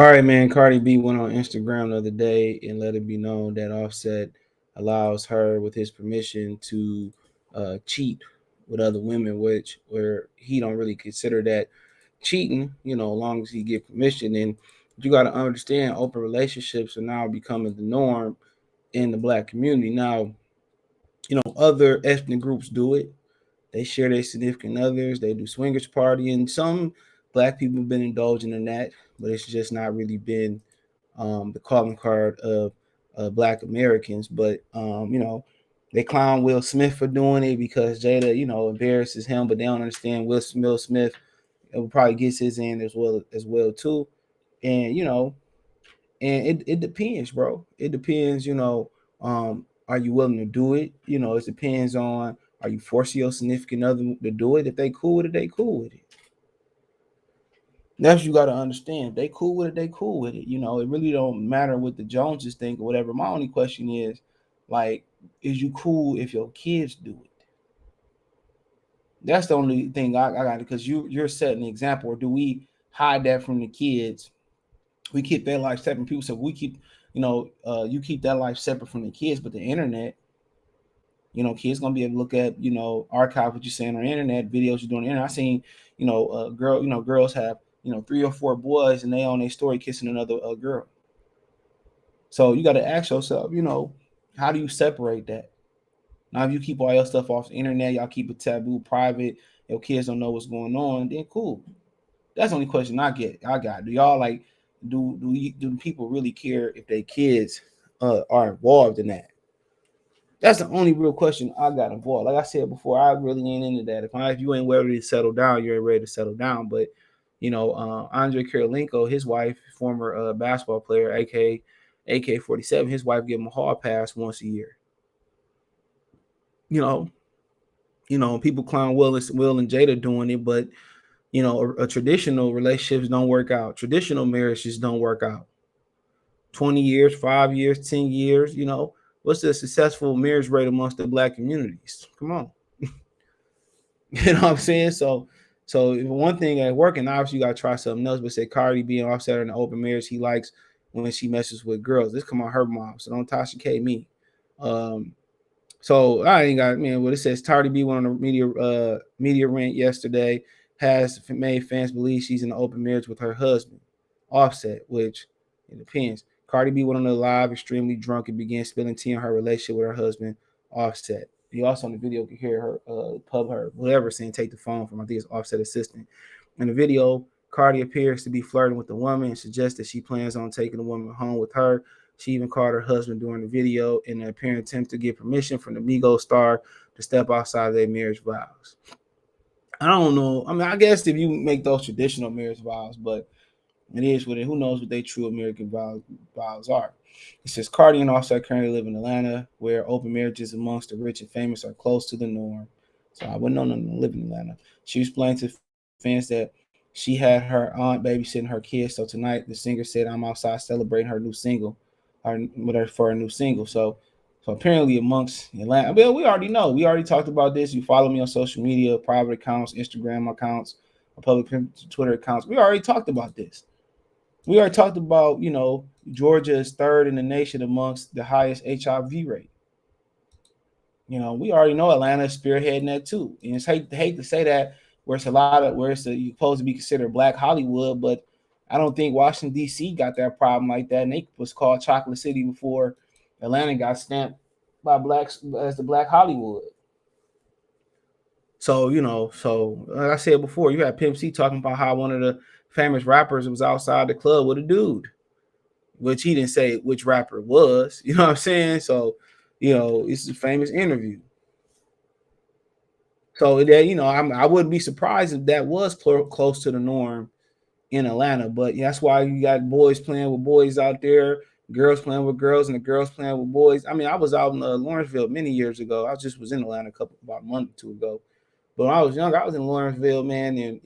All right, man. Cardi B went on Instagram the other day and let it be known that Offset allows her, with his permission, to cheat with other women, which where he don't really consider that cheating. As long as he get permission. And you got to understand, open relationships are now becoming the norm in the black community. Now, other ethnic groups do it. They share their significant others. They do swingers party, and some black people have been indulging in that, but it's just not really been the calling card of black Americans. But they clown Will Smith for doing it because Jada, embarrasses him, but they don't understand Will Smith probably gets his in as well too. And it depends, bro. It depends, are you willing to do it? It depends on, are you forcing your significant other to do it? If they cool with it, they cool with it. That's what you gotta understand. If they cool with it, they cool with it. It really don't matter what the Joneses think or whatever. My only question is, like, is you cool if your kids do it? That's the only thing I got, because you're setting an example. Or do we hide that from the kids? We keep their life separate. People say we keep, you keep that life separate from the kids, but the internet, kids gonna be able to look at, archive what you're saying on the internet, videos you're doing on the internet. I seen, girls have, 3 or 4 boys and they on their story kissing another girl. So you got to ask yourself, how do you separate that? Now, if you keep all your stuff off the internet, y'all keep it taboo, private, your kids don't know what's going on, then cool. That's the only question I got. Do y'all like, do people really care if their kids are involved in that? That's the only real question I got involved. Like I said before, I really ain't into that. If you ain't ready to settle down, you ain't ready to settle down. But Andre Kirilenko, his wife, former basketball player, aka AK-47, his wife give him a hall pass once a year. You know, people clown Will and Jada doing it, but a traditional relationships don't work out. Traditional marriages don't work out. 20 years, 5 years, 10 years. What's the successful marriage rate amongst the black communities? Come on. You know what I'm saying? So one thing ain't working, obviously you gotta try something else. But say Cardi being Offset in an open marriage, he likes when she messes with girls. This come on her mom, so don't Tasha K me. Um, so I ain't got, man. What it says, Cardi B went on a media rant yesterday, has made fans believe she's in an open marriage with her husband, Offset, which it depends. Cardi B went on a live extremely drunk and began spilling tea on her relationship with her husband, Offset. You also in the video can hear her her whatever saying take the phone from, I think it's Offset assistant. In the video, Cardi appears to be flirting with the woman and suggests that she plans on taking the woman home with her. She even called her husband during the video in an apparent attempt to get permission from the Migos star to step outside their marriage vows. I don't know. I mean, I guess if you make those traditional marriage vows, but it is what it. Who knows what their true American vows are? It says Cardi and Offset currently live in Atlanta, where open marriages amongst the rich and famous are close to the norm. So I wouldn't know them to live in Atlanta. She explained to fans that she had her aunt babysitting her kids. So tonight, the singer said, "I'm outside celebrating her new single, for a new single." So apparently amongst Atlanta, well, we already know. We already talked about this. You follow me on social media, private accounts, Instagram accounts, public Twitter accounts. We already talked about this. We already talked about, Georgia is third in the nation amongst the highest HIV rate. We already know Atlanta is spearheading that too. And it's hate to say that, where it's a lot of where you're supposed to be considered Black Hollywood, but I don't think Washington D.C. got that problem like that. And they was called Chocolate City before Atlanta got stamped by blacks as the Black Hollywood. So like I said before, you had Pimp C talking about how one of the famous rappers was outside the club with a dude, which he didn't say which rapper it was. You know what I'm saying? So, it's a famous interview. So that I wouldn't be surprised if that was close to the norm in Atlanta. But that's why you got boys playing with boys out there, girls playing with girls, and the girls playing with boys. I mean, I was out in Lawrenceville many years ago. I just was in Atlanta about a month or two ago. But when I was younger, I was in Lawrenceville, man, and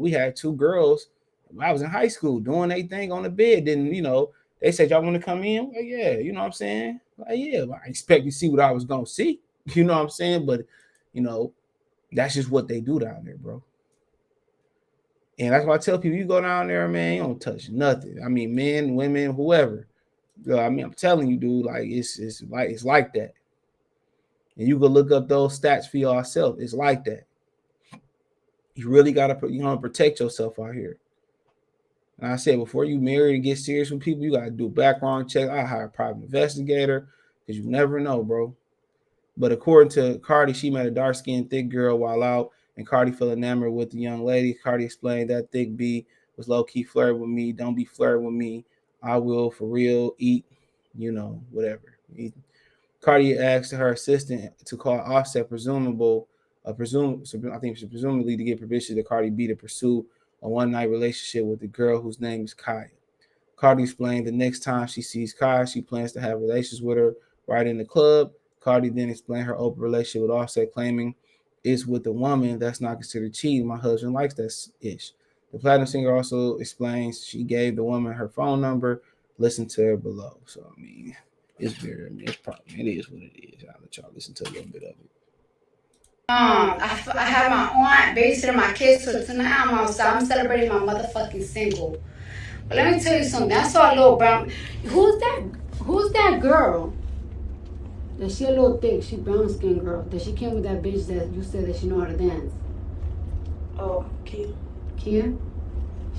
we had 2 girls. I was in high school doing their thing on the bed. Then they said, "Y'all want to come in?" Like, yeah, you know what I'm saying? Like, yeah, I expect to see what I was gonna see. You know what I'm saying? But you know, that's just what they do down there, bro. And that's why I tell people, you go down there, man, you don't touch nothing. I mean, men, women, whoever. I mean, I'm telling you, dude, like it's like that. And you can look up those stats for yourself. It's like that. You really gotta protect yourself out here. And I said before you marry and get serious with people, you gotta do background check. I hire a private investigator because you never know, bro. But according to Cardi, she met a dark skinned thick girl while out, and Cardi fell enamored with the young lady. Cardi explained that thick B was low key flirting with me. Don't be flirting with me. I will for real eat, whatever. Cardi asked her assistant to call Offset, I think she presumably to get permission to Cardi B to pursue a one night relationship with the girl whose name is Kaya. Cardi explained the next time she sees Kaya, she plans to have relations with her right in the club. Cardi then explained her open relationship with Offset, claiming it's with a woman that's not considered cheating. My husband likes that ish. The platinum singer also explains she gave the woman her phone number. Listen to her below. So I mean, it's probably it is what it is. I'll let y'all listen to a little bit of it. I have my aunt babysitting my kids, so tonight I'm celebrating my motherfucking single. But let me tell you something. I saw a little brown. Who's that? Who's that girl? That she a little thick. She brown skin girl. That she came with that bitch that you said that she know how to dance. Oh, Kia. Kia?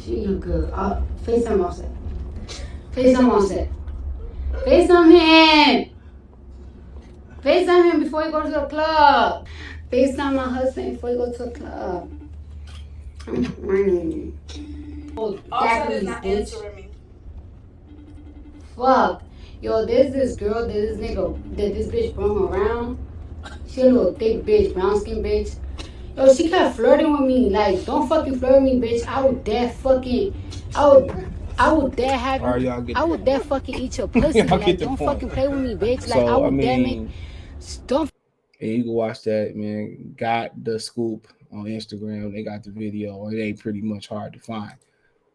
She look good. FaceTime offset. FaceTime offset. FaceTime him. FaceTime him before you go to the club. FaceTime my husband before you go to the club. Oh, Also, is not answering me. Fuck. Yo, there's this girl that this nigga, that this bitch brung around. She a little thick bitch, brown skin bitch. Yo, she kept flirting with me. Like, don't fucking flirt with me, bitch. I would, I would dare have All right, you, y'all get I the would dare fucking eat your pussy. y'all Like, get the don't point. fucking play with me, bitch. Like, I So I would dare make, mean, don't. and you can watch that, man. Got the scoop on Instagram. They got the video. It ain't pretty much hard to find.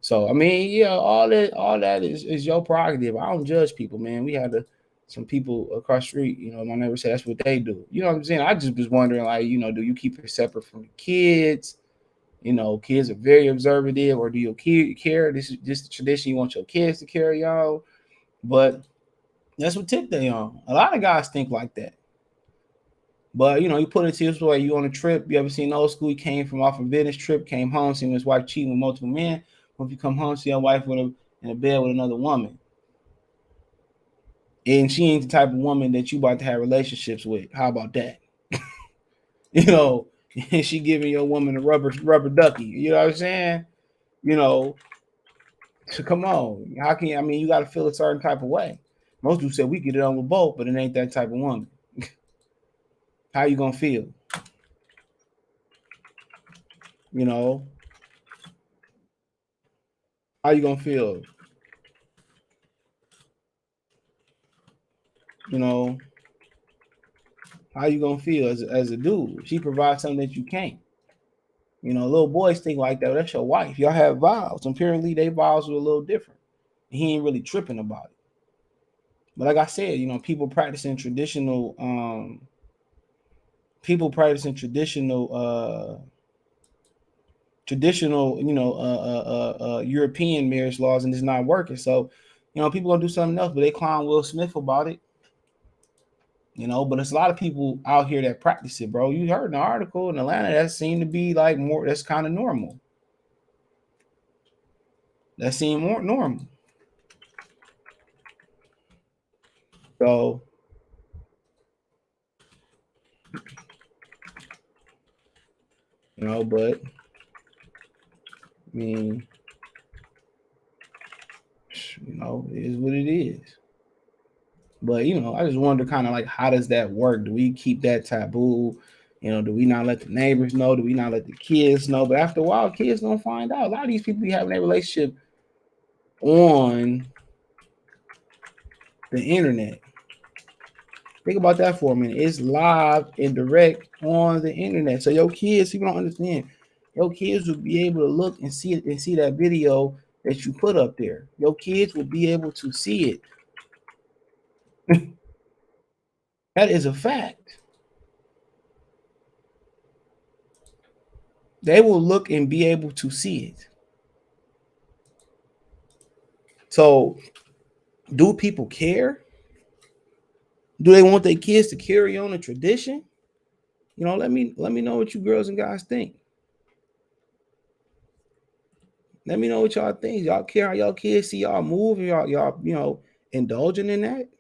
So I mean, yeah, all that is your prerogative. I don't judge people, man. We had some people across the street, my neighbor said that's what they do. You know what I'm saying? I just was wondering, like, do you keep it separate from the kids? Kids are very observative, or do you care? This is just the tradition you want your kids to carry on. But that's what tip they on. A lot of guys think like that. But you put it to this way: you on a trip. You ever seen old school? He came from off a business trip, came home, seen his wife cheating with multiple men. Or if you come home, see your wife in a bed with another woman, and she ain't the type of woman that you about to have relationships with. How about that? you know, and she giving your woman a rubber ducky. You know what I'm saying? You know, so come on. How can you? I mean, you got to feel a certain type of way. Most people say we get it on with both, but it ain't that type of woman. How you gonna feel? You know, how you gonna feel? You know, how you gonna feel as a dude? She provides something that you can't. Little boys think like that. That's your wife. Y'all have vows. Apparently, they vows were a little different. He ain't really tripping about it. But like I said, people practicing people practicing traditional, European marriage laws, and it's not working. So, people gonna do something else, but they clown Will Smith about it. But it's a lot of people out here that practice it, bro. You heard an article in Atlanta that seemed to be like more. That's kind of normal. That seemed more normal. So, but I mean, it is what it is. But I just wonder, kind of like, how does that work? Do we keep that taboo? Do we not let the neighbors know? Do we not let the kids know? But after a while, kids gonna find out. A lot of these people be having a relationship on the internet. Think about that for a minute. It's live and direct on the internet. So your kids, people don't understand. Your kids will be able to look and see it and see that video that you put up there. Your kids will be able to see it. That is a fact. They will look and be able to see it. So, do people care? Do they want their kids to carry on a tradition? Let me know what you girls and guys think. Let me know what y'all think. Y'all care how y'all kids see y'all move, and y'all indulging in that.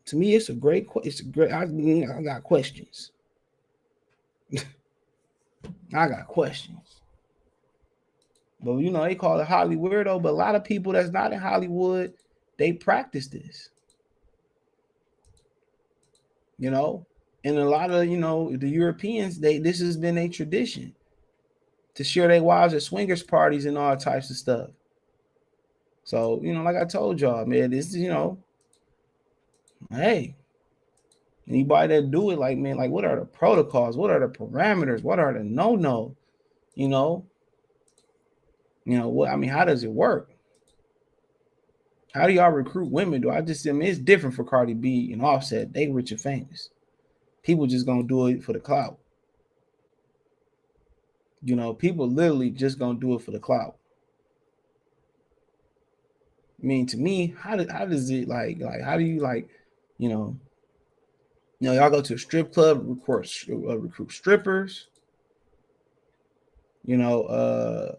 To me, it's a great. It's a great. I got questions. I got questions. But they call it Hollywood weirdo. But a lot of people that's not in Hollywood, they practice this. And a lot of the Europeans, this has been a tradition to share their wives at swingers parties and all types of stuff. So like I told y'all, man, this is hey, anybody that do it, like, man, like, what are the protocols? What are the parameters? What are the no? You know, what? I mean, how does it work? How do y'all recruit women? It's different for Cardi B and Offset. They rich and famous. People just gonna do it for the clout. People literally just gonna do it for the clout. I mean, to me, how does it how do you you know y'all go to a strip club, recruit strippers. You know,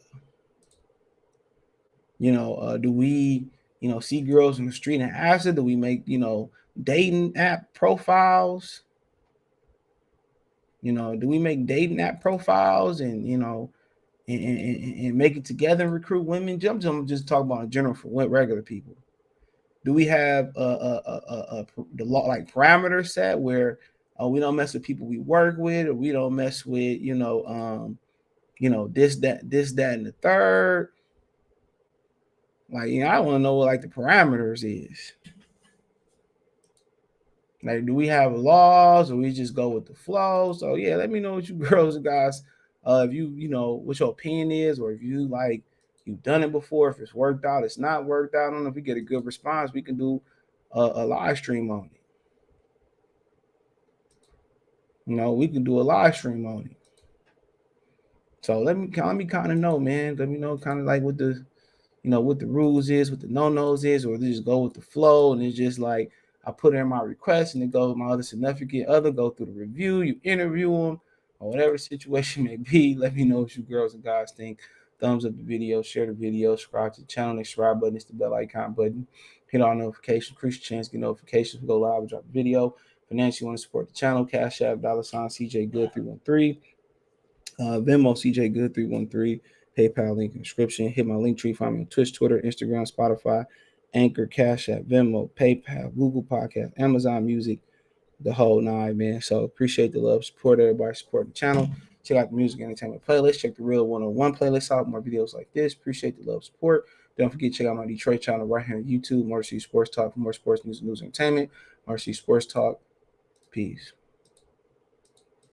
do we see girls in the street and ask her? Do we make dating app profiles? Do we make dating app profiles and and make it together and recruit women? I'm just talking about in general for regular people. Do we have the law like parameter set where we don't mess with people we work with, or we don't mess with this that and the third? Like, I want to know what like the parameters is. Like, do we have laws, or we just go with the flow? So yeah, let me know what you girls and guys, if what your opinion is, or if you've done it before, if it's worked out, it's not worked out. I don't know if we get a good response. We can do a live stream on it. We can do a live stream on it. So let me kind of know, man. Let me know kind of like what the rules is, what the no-nos is, or they just go with the flow, and it's just like I put in my request and it goes my other significant other, go through the review, you interview them, or whatever the situation may be. Let me know what you girls and guys think. Thumbs up the video, share the video, subscribe to the channel. The subscribe button is the bell icon button. Hit all notifications, increase your chance to get notifications. We go live and drop a video. Financially, you want to support the channel, Cash App, $ CJ Good 313. Venmo CJ Good 313, PayPal link in the description. Hit my link tree. Find me on Twitch, Twitter, Instagram, Spotify, Anchor, Cash App, Venmo, PayPal, Google Podcast, Amazon Music, the whole nine, man. So appreciate the love, support everybody, support the channel. Check out the music entertainment playlist. Check the Real 101 playlist out. More videos like this. Appreciate the love, support. Don't forget to check out my Detroit channel right here on YouTube. More Sports Talk for more sports news and entertainment. More Sports Talk. Peace.